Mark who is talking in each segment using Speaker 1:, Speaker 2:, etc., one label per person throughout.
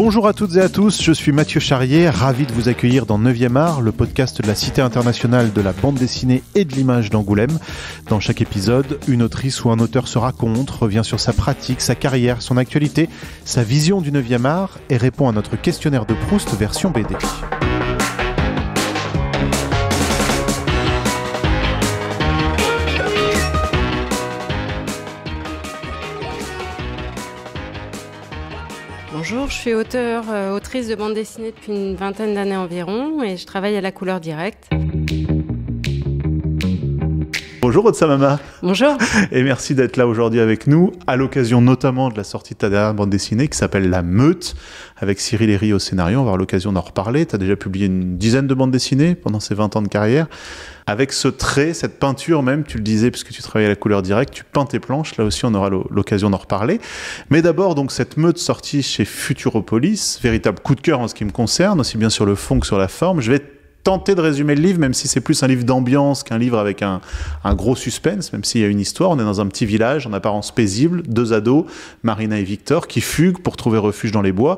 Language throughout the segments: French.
Speaker 1: Bonjour à toutes et à tous, je suis Mathieu Charrier, ravi de vous accueillir dans 9e art, le podcast de la Cité internationale de la bande dessinée et de l'image d'Angoulême. Dans chaque épisode, une autrice ou un auteur se raconte, revient sur sa pratique, sa carrière, son actualité, sa vision du 9e art et répond à notre questionnaire de Proust version BD.
Speaker 2: Bonjour, je suis autrice de bande dessinée depuis une vingtaine d'années environ et je travaille à la Couleur Directe.
Speaker 1: Bonjour Otsamama.
Speaker 2: Bonjour.
Speaker 1: Et merci d'être là aujourd'hui avec nous, à l'occasion notamment de la sortie de ta dernière bande dessinée qui s'appelle La Meute, avec Cyril Herry au scénario. On va avoir l'occasion d'en reparler. Tu as déjà publié une dizaine de bandes dessinées pendant ces 20 ans de carrière. Avec ce trait, cette peinture même, tu le disais, puisque tu travailles à la Couleur Directe, tu peins tes planches. Là aussi, on aura l'occasion d'en reparler. Mais d'abord, donc, cette Meute sortie chez Futuropolis, véritable coup de cœur en ce qui me concerne, aussi bien sur le fond que sur la forme. Je vais tenter de résumer le livre, même si c'est plus un livre d'ambiance qu'un livre avec un gros suspense, même s'il y a une histoire. On est dans un petit village en apparence paisible, 2 ados, Marina et Victor, qui fuguent pour trouver refuge dans les bois.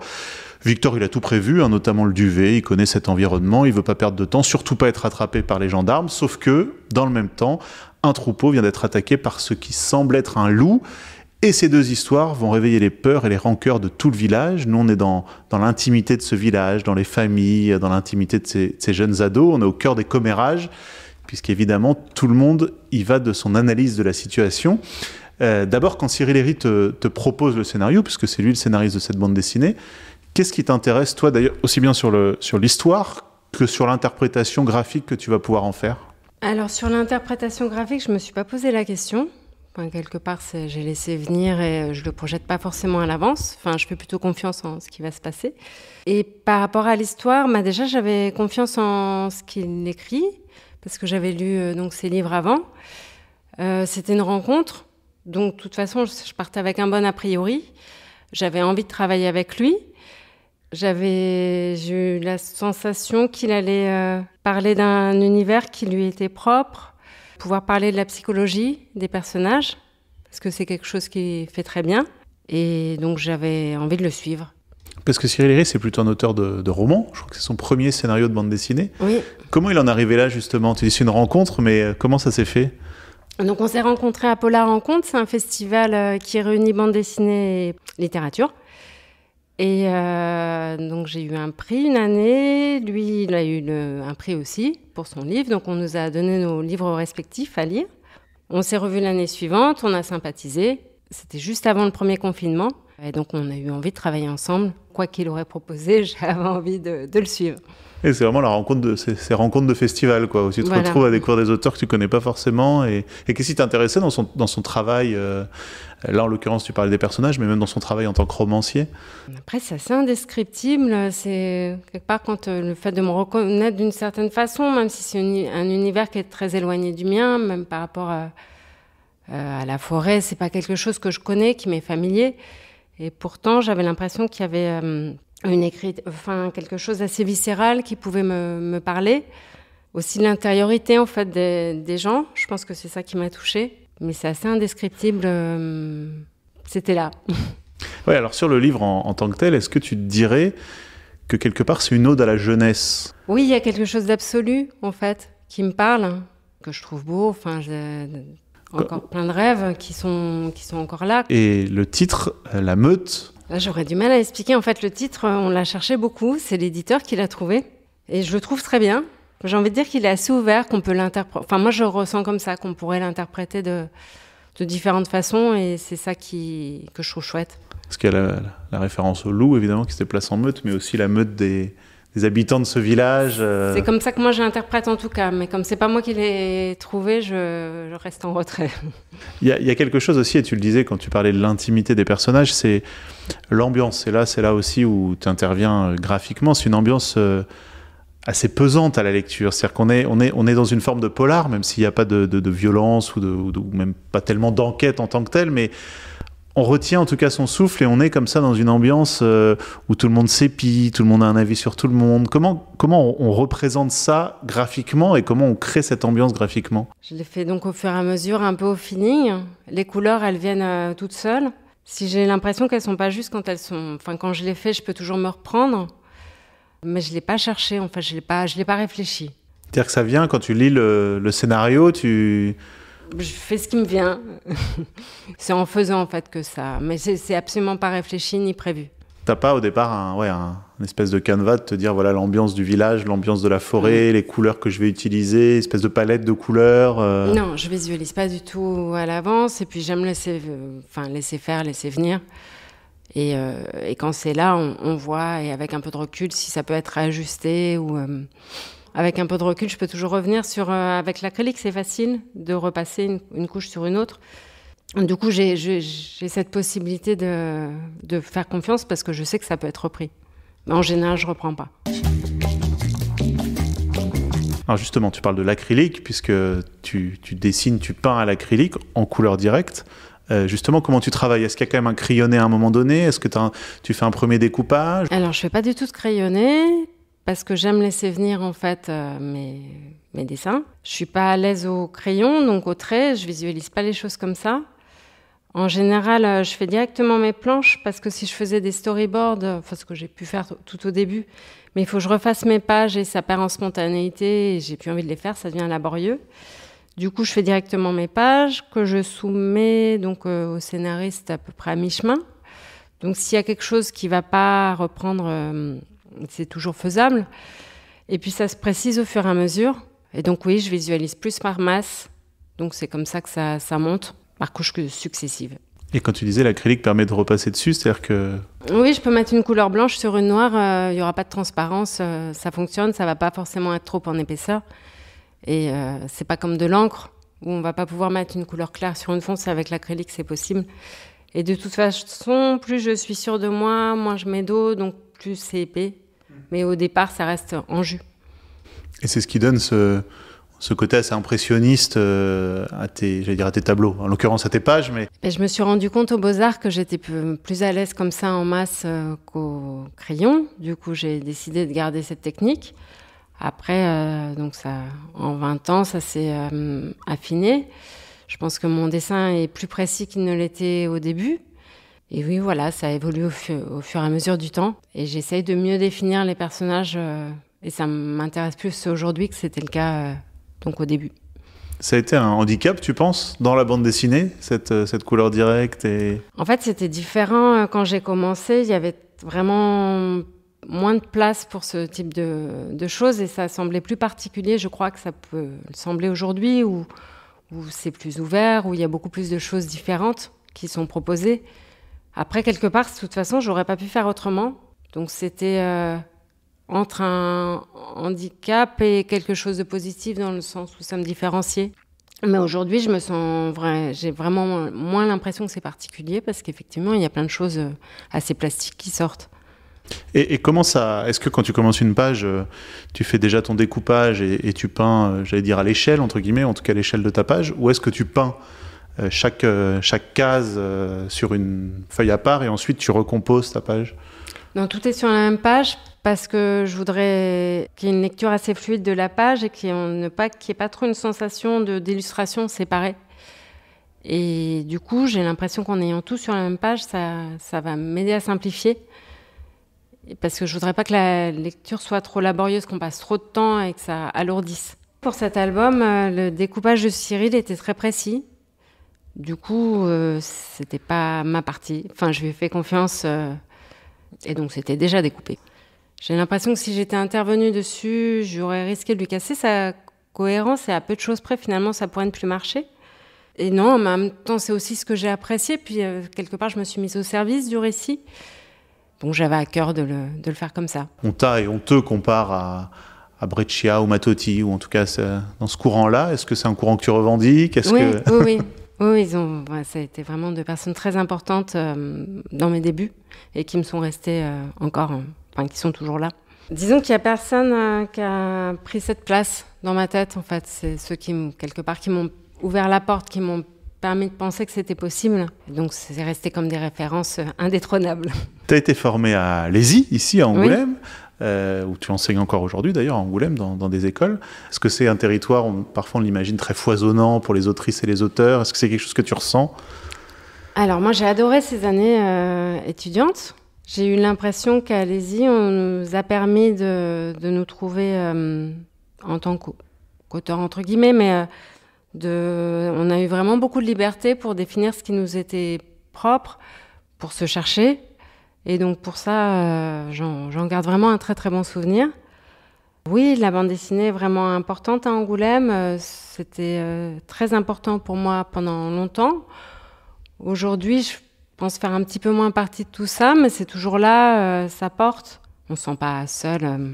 Speaker 1: Victor, il a tout prévu, notamment le duvet, il connaît cet environnement, il veut pas perdre de temps, surtout pas être attrapé par les gendarmes, sauf que, dans le même temps, un troupeau vient d'être attaqué par ce qui semble être un loup. Et ces deux histoires vont réveiller les peurs et les rancœurs de tout le village. Nous, on est dans l'intimité de ce village, dans les familles, dans l'intimité de ces jeunes ados. On est au cœur des commérages, puisqu'évidemment, tout le monde y va de son analyse de la situation. D'abord, quand Cyril Herry te propose le scénario, puisque c'est lui le scénariste de cette bande dessinée, qu'est-ce qui t'intéresse, toi, d'ailleurs, aussi bien sur l'histoire que sur l'interprétation graphique que tu vas pouvoir en faire ?
Speaker 2: Alors, sur l'interprétation graphique, je ne me suis pas posé la question. Enfin, quelque part, j'ai laissé venir et je ne le projette pas forcément à l'avance. Enfin, je fais plutôt confiance en ce qui va se passer. Et par rapport à l'histoire, déjà, j'avais confiance en ce qu'il écrit, parce que j'avais lu donc, ses livres avant. C'était une rencontre. Donc, de toute façon, je partais avec un bon a priori. J'avais envie de travailler avec lui. J'ai eu la sensation qu'il allait parler d'un univers qui lui était propre, pouvoir parler de la psychologie des personnages, parce que c'est quelque chose qu'il fait très bien. Et donc, j'avais envie de le suivre.
Speaker 1: Parce que Cyril Herry, c'est plutôt un auteur de romans. Je crois que c'est son premier scénario de bande dessinée.
Speaker 2: Oui.
Speaker 1: Comment il en est arrivé là, justement ? Tu dis c'est une rencontre, mais comment ça s'est fait ?
Speaker 2: Donc, on s'est rencontrés à Polar Rencontre. C'est un festival qui réunit bande dessinée et littérature. Et donc, j'ai eu un prix une année. Lui, il a eu un prix aussi pour son livre. Donc, on nous a donné nos livres respectifs à lire. On s'est revus l'année suivante. On a sympathisé. C'était juste avant le premier confinement. Et donc, on a eu envie de travailler ensemble. Quoi qu'il aurait proposé, j'avais envie de le suivre. Et
Speaker 1: c'est vraiment la rencontre ces rencontres de festival, quoi, où tu te retrouves à découvrir des auteurs que tu connais pas forcément. Et qu'est-ce qui t'intéressait dans son travail là, en l'occurrence, tu parlais des personnages, mais même dans son travail en tant que romancier.
Speaker 2: Après, c'est assez indescriptible. C'est quelque part quand le fait de me reconnaître d'une certaine façon, même si c'est un univers qui est très éloigné du mien, même par rapport à la forêt, c'est pas quelque chose que je connais, qui m'est familier. Et pourtant, j'avais l'impression qu'il y avait quelque chose d'assez viscéral qui pouvait me parler. Aussi l'intériorité en fait des gens, je pense que c'est ça qui m'a touchée. Mais c'est assez indescriptible, c'était là.
Speaker 1: Ouais, alors sur le livre en tant que tel, est-ce que tu te dirais que quelque part c'est une ode à la jeunesse ?
Speaker 2: Oui, il y a quelque chose d'absolu en fait, qui me parle, que je trouve beau. Enfin, j'ai encore plein de rêves qui sont encore là.
Speaker 1: Et le titre, La Meute ?
Speaker 2: Là, j'aurais du mal à expliquer. En fait, le titre, on l'a cherché beaucoup. C'est l'éditeur qui l'a trouvé. Et je le trouve très bien. J'ai envie de dire qu'il est assez ouvert, qu'on peut l'interpréter. Enfin, moi, je ressens comme ça, qu'on pourrait l'interpréter de différentes façons. Et c'est ça que je trouve chouette.
Speaker 1: Parce qu'il y a la référence au loup, évidemment, qui se déplace en meute, mais aussi la meute des habitants de ce village.
Speaker 2: C'est comme ça que moi, j'interprète en tout cas. Mais comme c'est pas moi qui l'ai trouvé, je reste en retrait.
Speaker 1: Il y a quelque chose aussi, et tu le disais quand tu parlais de l'intimité des personnages, c'est l'ambiance. Et là, c'est là aussi où tu interviens graphiquement. C'est une ambiance assez pesante à la lecture. C'est-à-dire qu'on est dans une forme de polar, même s'il n'y a pas de violence ou même pas tellement d'enquête en tant que telle, mais on retient en tout cas son souffle et on est comme ça dans une ambiance où tout le monde s'épie, tout le monde a un avis sur tout le monde. Comment on représente ça graphiquement et comment on crée cette ambiance graphiquement ?
Speaker 2: Je l'ai fait donc au fur et à mesure, un peu au feeling. Les couleurs, elles viennent toutes seules. Si j'ai l'impression qu'elles sont pas justes quand elles sont... Enfin, quand je les fais, je peux toujours me reprendre. Mais je l'ai pas cherché, en fait, je l'ai pas réfléchi.
Speaker 1: C'est-à-dire que ça vient, quand tu lis le scénario, tu...
Speaker 2: Je fais ce qui me vient. C'est en faisant, en fait, que ça... Mais c'est absolument pas réfléchi ni prévu.
Speaker 1: T'as pas au départ un espèce de canevas de te dire voilà l'ambiance du village, l'ambiance de la forêt, les couleurs que je vais utiliser, espèce de palette de couleurs
Speaker 2: Non, je visualise pas du tout à l'avance et puis j'aime laisser faire, laisser venir. Et quand c'est là, on voit et avec un peu de recul si ça peut être ajusté ou avec un peu de recul, je peux toujours revenir sur avec l'acrylique, c'est facile de repasser une couche sur une autre. Du coup, j'ai cette possibilité de faire confiance parce que je sais que ça peut être repris. Mais en général, je ne reprends pas.
Speaker 1: Alors justement, tu parles de l'acrylique puisque tu dessines, tu peins à l'acrylique en couleur directe. Justement, comment tu travailles ? Est-ce qu'il y a quand même un crayonné à un moment donné ? Est-ce que tu fais un premier découpage ?
Speaker 2: Alors, je ne fais pas du tout de crayonné parce que j'aime laisser venir en fait mes dessins. Je ne suis pas à l'aise au crayon, donc au trait, je ne visualise pas les choses comme ça. En général, je fais directement mes planches parce que si je faisais des storyboards, enfin ce que j'ai pu faire tout au début, mais il faut que je refasse mes pages et ça perd en spontanéité et j'ai plus envie de les faire, ça devient laborieux. Du coup, je fais directement mes pages que je soumets donc au scénariste à peu près à mi-chemin. Donc s'il y a quelque chose qui va pas reprendre, c'est toujours faisable. Et puis ça se précise au fur et à mesure. Et donc oui, je visualise plus par masse. Donc c'est comme ça que ça monte. Par couches successives.
Speaker 1: Et quand tu disais l'acrylique permet de repasser dessus, c'est-à-dire que...
Speaker 2: Oui, je peux mettre une couleur blanche sur une noire, il n'y aura pas de transparence, ça fonctionne, ça ne va pas forcément être trop en épaisseur. Et c'est pas comme de l'encre, où on ne va pas pouvoir mettre une couleur claire sur une fonte, avec l'acrylique c'est possible. Et de toute façon, plus je suis sûre de moi, moins je mets d'eau, donc plus c'est épais. Mais au départ, ça reste en jus.
Speaker 1: Et c'est ce qui donne ce côté assez impressionniste à tes tableaux, en l'occurrence à tes pages. Mais...
Speaker 2: Et je me suis rendu compte aux Beaux-Arts que j'étais plus à l'aise comme ça en masse qu'au crayon. Du coup, j'ai décidé de garder cette technique. Après, donc ça, en 20 ans, ça s'est affiné. Je pense que mon dessin est plus précis qu'il ne l'était au début. Et oui, voilà, ça évolue au fur et à mesure du temps. Et j'essaye de mieux définir les personnages. Et ça m'intéresse plus aujourd'hui que c'était le cas... donc au début.
Speaker 1: Ça a été un handicap, tu penses, dans la bande dessinée, cette couleur directe et... En
Speaker 2: fait, c'était différent. Quand j'ai commencé, il y avait vraiment moins de place pour ce type de choses et ça semblait plus particulier. Je crois que ça peut le sembler aujourd'hui où c'est plus ouvert, où il y a beaucoup plus de choses différentes qui sont proposées. Après, quelque part, de toute façon, j'aurais pas pu faire autrement. Donc c'était... entre un handicap et quelque chose de positif dans le sens où ça me différenciait. Mais aujourd'hui, j'ai vraiment moins l'impression que c'est particulier parce qu'effectivement, il y a plein de choses assez plastiques qui sortent.
Speaker 1: Et comment ça... Est-ce que quand tu commences une page, tu fais déjà ton découpage et tu peins, j'allais dire à l'échelle, entre guillemets, en tout cas à l'échelle de ta page, ou est-ce que tu peins chaque case sur une feuille à part et ensuite tu recomposes ta page ?
Speaker 2: Non, tout est sur la même page parce que je voudrais qu'il y ait une lecture assez fluide de la page et qu'il n'y ait pas trop une sensation d'illustration séparée. Et du coup, j'ai l'impression qu'en ayant tout sur la même page, ça va m'aider à simplifier. Parce que je voudrais pas que la lecture soit trop laborieuse, qu'on passe trop de temps et que ça alourdisse. Pour cet album, le découpage de Cyril était très précis. Du coup, c'était pas ma partie. Enfin, je lui ai fait confiance et donc c'était déjà découpé. J'ai l'impression que si j'étais intervenue dessus, j'aurais risqué de lui casser sa cohérence et à peu de choses près, finalement, ça pourrait ne plus marcher. Et non, en même temps, c'est aussi ce que j'ai apprécié. Puis, quelque part, je me suis mise au service du récit. Donc, j'avais à cœur de le faire comme ça.
Speaker 1: On te compare à Breccia ou Mattotti, ou en tout cas dans ce courant-là. Est-ce que c'est un courant que tu revendiques ?
Speaker 2: Oui, ça a été vraiment deux personnes très importantes dans mes débuts et qui me sont restées qui sont toujours là. Disons qu'il n'y a personne qui a pris cette place dans ma tête, en fait. C'est ceux qui m'ont ouvert la porte, qui m'ont permis de penser que c'était possible. Donc, c'est resté comme des références indétrônables.
Speaker 1: Tu as été formée à l'ESI, ici, à Angoulême, où tu enseignes encore aujourd'hui, d'ailleurs, à Angoulême, dans des écoles. Est-ce que c'est un territoire, parfois on l'imagine, très foisonnant pour les autrices et les auteurs ? Est-ce que c'est quelque chose que tu ressens ?
Speaker 2: Alors moi j'ai adoré ces années étudiantes. J'ai eu l'impression qu'à Alési, on nous a permis de nous trouver en tant qu'auteur entre guillemets, mais on a eu vraiment beaucoup de liberté pour définir ce qui nous était propre, pour se chercher. Et donc pour ça, j'en garde vraiment un très très bon souvenir. Oui, la bande dessinée est vraiment importante à Angoulême. C'était très important pour moi pendant longtemps. Aujourd'hui, je pense faire un petit peu moins partie de tout ça, mais c'est toujours là, ça porte. On ne se sent pas seul.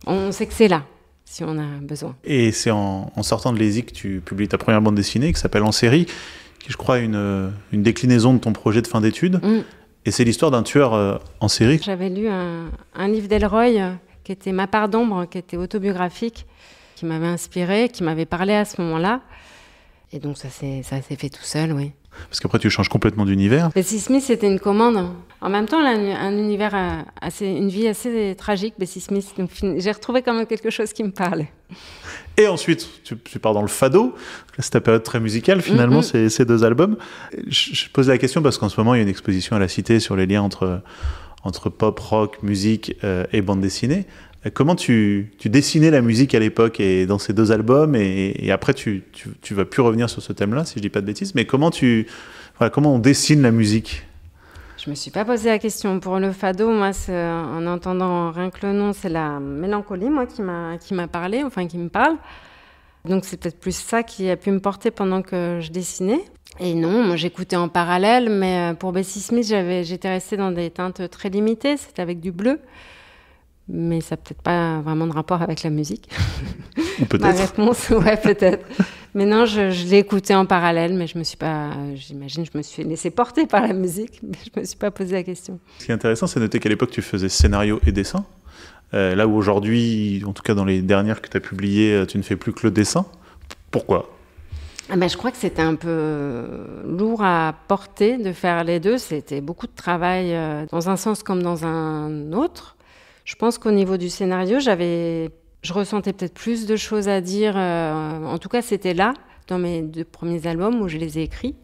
Speaker 2: On sait que c'est là, si on a besoin.
Speaker 1: Et c'est en sortant de l'ESI que tu publies ta première bande dessinée, qui s'appelle En série, qui je crois est une déclinaison de ton projet de fin d'études. Et c'est l'histoire d'un tueur en série.
Speaker 2: J'avais lu un livre d'Elroy qui était Ma part d'ombre, qui était autobiographique, qui m'avait inspirée, qui m'avait parlé à ce moment-là. Et donc ça s'est fait tout seul, oui.
Speaker 1: Parce qu'après, tu changes complètement d'univers.
Speaker 2: Bessie Smith, c'était une commande. En même temps, elle a un univers une vie assez tragique, Bessie Smith. Donc, j'ai retrouvé quand même quelque chose qui me parlait.
Speaker 1: Et ensuite, tu pars dans le fado. Là, c'est ta période très musicale, finalement, ces 2 albums. Je pose la question parce qu'en ce moment, il y a une exposition à la Cité sur les liens entre pop, rock, musique et bande dessinée. Comment tu dessinais la musique à l'époque et dans ces 2 albums et après tu vas plus revenir sur ce thème-là si je dis pas de bêtises, mais comment on dessine la musique?
Speaker 2: Je me suis pas posé la question. Pour le fado, moi, en entendant rien que le nom, c'est la mélancolie, moi, qui m'a parlé, enfin qui me parle. Donc c'est peut-être plus ça qui a pu me porter pendant que je dessinais. Et non, moi j'écoutais en parallèle, mais pour Bessie Smith, j'étais restée dans des teintes très limitées, c'était avec du bleu. Mais ça n'a peut-être pas vraiment de rapport avec la musique.
Speaker 1: Ou peut-être.
Speaker 2: Ma réponse, ouais, peut-être. Mais non, je l'ai écouté en parallèle, mais je me suis laissée porter par la musique, mais je me suis pas posé la question.
Speaker 1: Ce qui est intéressant, c'est de noter qu'à l'époque, tu faisais scénario et dessin. Là où aujourd'hui, en tout cas dans les dernières que tu as publiées, tu ne fais plus que le dessin. Pourquoi ?
Speaker 2: Je crois que c'était un peu lourd à porter de faire les deux. C'était beaucoup de travail dans un sens comme dans un autre. Je pense qu'au niveau du scénario, je ressentais peut-être plus de choses à dire. En tout cas, c'était là, dans mes 2 premiers albums où je les ai écrits.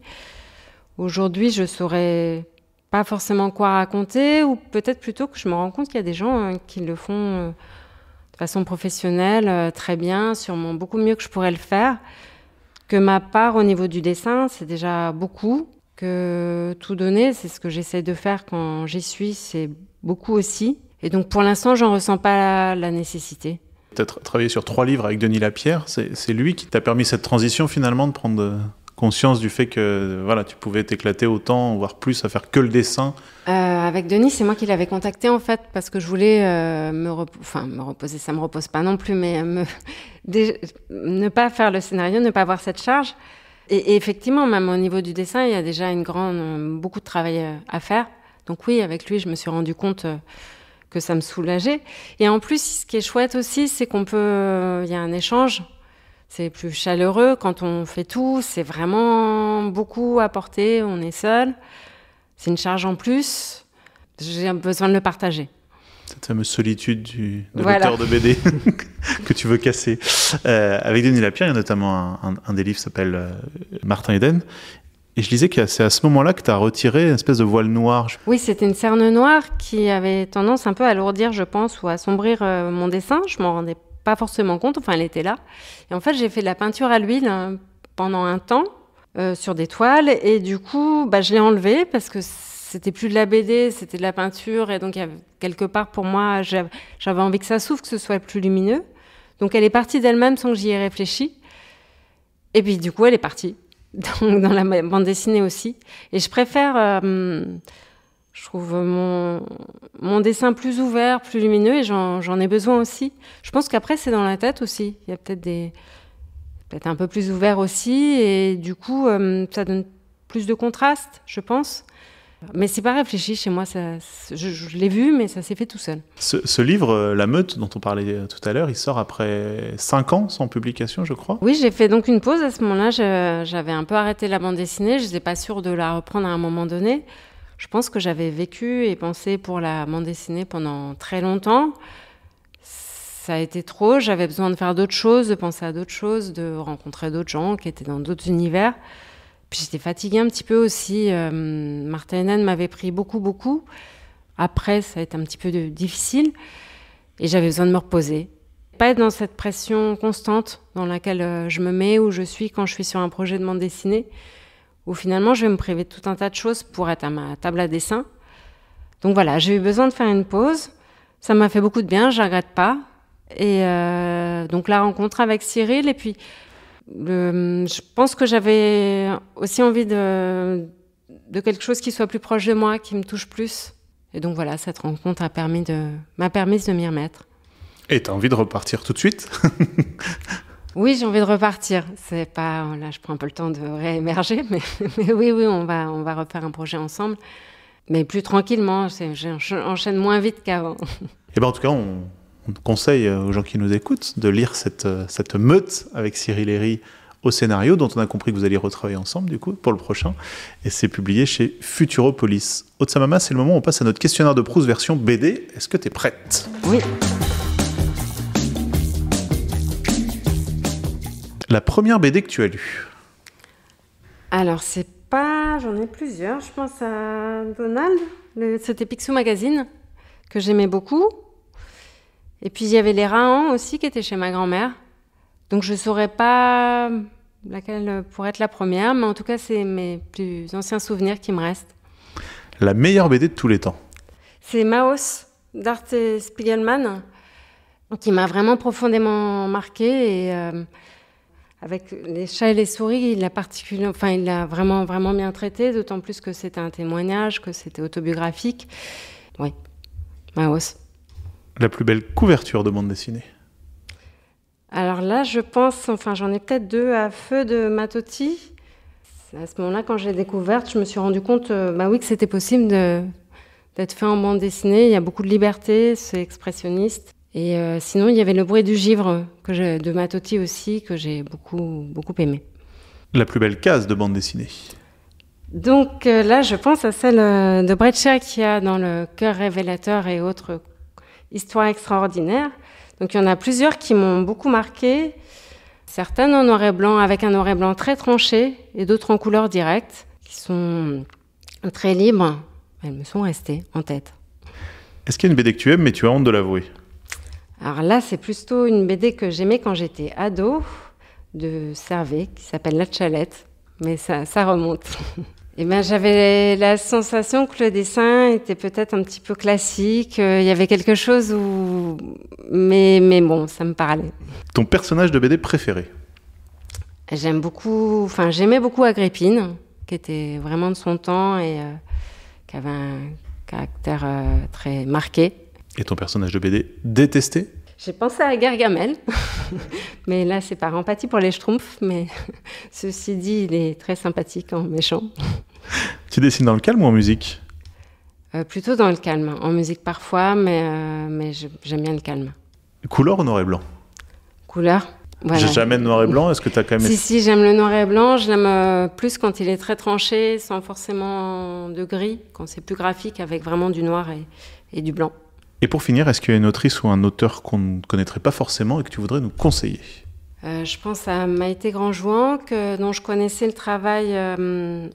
Speaker 2: Aujourd'hui, je saurais pas forcément quoi raconter, ou peut-être plutôt que je me rends compte qu'il y a des gens qui le font de façon professionnelle, très bien, sûrement beaucoup mieux que je pourrais le faire. Que ma part au niveau du dessin, c'est déjà beaucoup. Que tout donner, c'est ce que j'essaie de faire quand j'y suis, c'est beaucoup aussi. Et donc pour l'instant, j'en ressens pas la nécessité.
Speaker 1: Tu as travaillé sur 3 livres avec Denis Lapierre. C'est lui qui t'a permis cette transition finalement de prendre conscience du fait que voilà, tu pouvais t'éclater autant, voire plus, à faire que le dessin.
Speaker 2: Avec Denis, c'est moi qui l'avais contacté en fait, parce que je voulais me reposer, ça me repose pas non plus, mais ne pas faire le scénario, ne pas avoir cette charge. Et effectivement, même au niveau du dessin, il y a déjà beaucoup de travail à faire. Donc oui, avec lui, je me suis rendu compte que ça me soulageait. Et en plus, ce qui est chouette aussi, c'est il y a un échange. C'est plus chaleureux quand on fait tout. C'est vraiment beaucoup à porter. On est seul. C'est une charge en plus. J'ai besoin de le partager.
Speaker 1: Cette fameuse solitude de l'auteur de BD que tu veux casser. Avec Denis Lapierre, il y a notamment un des livres qui s'appelle Martin Eden. Et je disais que c'est à ce moment-là que tu as retiré une espèce de voile noir.
Speaker 2: Oui, c'était une cerne noire qui avait tendance un peu à alourdir, je pense, ou à assombrir mon dessin. Je m'en rendais pas forcément compte, enfin elle était là. Et en fait, j'ai fait de la peinture à l'huile pendant un temps sur des toiles. Et du coup, je l'ai enlevée parce que c'était plus de la BD, c'était de la peinture. Et donc, quelque part, pour moi, j'avais envie que ça s'ouvre, que ce soit plus lumineux. Donc, elle est partie d'elle-même sans que j'y ai réfléchi. Et puis, du coup, elle est partie. Dans la bande dessinée aussi. Et je préfère, je trouve mon dessin plus ouvert, plus lumineux, et j'en ai besoin aussi. Je pense qu'après, c'est dans la tête aussi. Il y a peut-être un peu plus ouvert aussi, et du coup, ça donne plus de contraste, je pense. Mais c'est pas réfléchi chez moi, je l'ai vu, mais ça s'est fait tout seul.
Speaker 1: Ce livre, La Meute, dont on parlait tout à l'heure, il sort après 5 ans sans publication, je crois.
Speaker 2: Oui, j'ai fait donc une pause à ce moment-là. J'avais un peu arrêté la bande dessinée, je n'étais pas sûre de la reprendre à un moment donné. Je pense que j'avais vécu et pensé pour la bande dessinée pendant très longtemps. Ça a été trop, j'avais besoin de faire d'autres choses, de penser à d'autres choses, de rencontrer d'autres gens qui étaient dans d'autres univers. Puis j'étais fatiguée un petit peu aussi. Martha Hénin m'avait pris beaucoup. Après, ça a été un petit peu difficile et j'avais besoin de me reposer. Pas être dans cette pression constante dans laquelle je me mets, où je suis quand je suis sur un projet de bande dessinée, où finalement je vais me priver de tout un tas de choses pour être à ma table à dessin. Donc voilà, j'ai eu besoin de faire une pause. Ça m'a fait beaucoup de bien, je ne regrette pas. Et donc la rencontre avec Cyril, et puis je pense que j'avais aussi envie de quelque chose qui soit plus proche de moi, qui me touche plus. Et donc voilà, cette rencontre m'a permis de m'y remettre.
Speaker 1: Et t'as envie de repartir tout de suite?
Speaker 2: Oui, j'ai envie de repartir. C'est pas, là, je prends un peu le temps de réémerger, mais oui, on va refaire un projet ensemble, mais plus tranquillement. J'enchaîne moins vite qu'avant.
Speaker 1: Et ben en tout cas, on conseille aux gens qui nous écoutent de lire cette meute avec Cyril Herry au scénario, dont on a compris que vous alliez retravailler ensemble du coup pour le prochain, et c'est publié chez Futuropolis. Otsamama, c'est le moment où on passe à notre questionnaire de Proust version BD. Est-ce que t'es prête?
Speaker 2: Oui.
Speaker 1: La première BD que tu as lue?
Speaker 2: Alors j'en ai plusieurs. Je pense à Donald, c'était Picsou Magazine, que j'aimais beaucoup. Et puis il y avait les Rahans aussi, qui étaient chez ma grand-mère. Donc je ne saurais pas laquelle pourrait être la première, mais en tout cas, c'est mes plus anciens souvenirs qui me restent.
Speaker 1: La meilleure BD de tous les temps? C'est
Speaker 2: Maos, d'Art Spiegelman, qui m'a vraiment profondément marquée. Et avec les chats et les souris, il l'a vraiment, vraiment bien traité, d'autant plus que c'était un témoignage, que c'était autobiographique. Oui, Maos.
Speaker 1: La plus belle couverture de bande dessinée?
Speaker 2: Alors là, je pense, j'en ai peut-être deux à Feu de Matoti. À ce moment-là, quand je l'ai découverte, je me suis rendu compte que c'était possible d'être fait en bande dessinée. Il y a beaucoup de liberté, c'est expressionniste. Et sinon, il y avait Le bruit du givre de Matoti aussi, que j'ai beaucoup aimé.
Speaker 1: La plus belle case de bande dessinée?
Speaker 2: Donc là, je pense à celle de Breccia qui a dans Le cœur révélateur et autres histoires extraordinaires. Donc il y en a plusieurs qui m'ont beaucoup marqué. Certaines en noir et blanc, avec un noir et blanc très tranché, et d'autres en couleur directe, qui sont très libres. Elles me sont restées en tête.
Speaker 1: Est-ce qu'il y a une BD que tu aimes, mais tu as honte de l'avouer?
Speaker 2: Alors là, c'est plutôt une BD que j'aimais quand j'étais ado, de Servet, qui s'appelle La Chalette, mais ça remonte. Et j'avais la sensation que le dessin était peut-être un petit peu classique, il y avait quelque chose où... Mais bon, ça me parlait.
Speaker 1: Ton personnage de BD préféré?
Speaker 2: J'aimais beaucoup Agrippine, qui était vraiment de son temps et qui avait un caractère très marqué.
Speaker 1: Et ton personnage de BD détesté?
Speaker 2: J'ai pensé à Gargamel, mais là c'est par empathie pour les Schtroumpfs, mais ceci dit, il est très sympathique en méchant.
Speaker 1: Tu dessines dans le calme ou en musique?
Speaker 2: Plutôt dans le calme, en musique parfois, mais j'aime bien le calme.
Speaker 1: Couleur ou noir et blanc?
Speaker 2: Couleur. Voilà.
Speaker 1: J'ai jamais de noir et blanc, est-ce que tu as quand même...
Speaker 2: Si, j'aime le noir et blanc, je l'aime plus quand il est très tranché, sans forcément de gris, quand c'est plus graphique, avec vraiment du noir et du blanc.
Speaker 1: Et pour finir, est-ce qu'il y a une autrice ou un auteur qu'on ne connaîtrait pas forcément et que tu voudrais nous conseiller?
Speaker 2: Je pense à Maïté Grandjouan, dont je connaissais le travail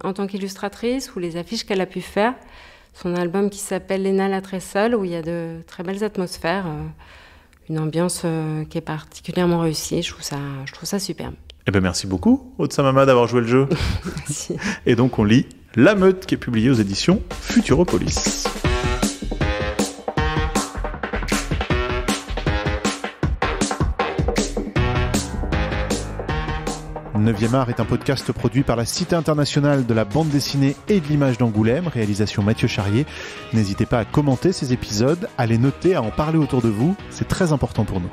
Speaker 2: en tant qu'illustratrice, ou les affiches qu'elle a pu faire. Son album qui s'appelle Léna la très seule, où il y a de très belles atmosphères, une ambiance qui est particulièrement réussie. Je trouve ça superbe.
Speaker 1: Eh ben merci beaucoup, Otsamama, d'avoir joué le jeu.
Speaker 2: Merci.
Speaker 1: Et donc on lit La Meute, qui est publiée aux éditions Futuropolis. 9e art est un podcast produit par la Cité internationale de la bande dessinée et de l'image d'Angoulême, réalisation Mathieu Charrier. N'hésitez pas à commenter ces épisodes, à les noter, à en parler autour de vous, c'est très important pour nous.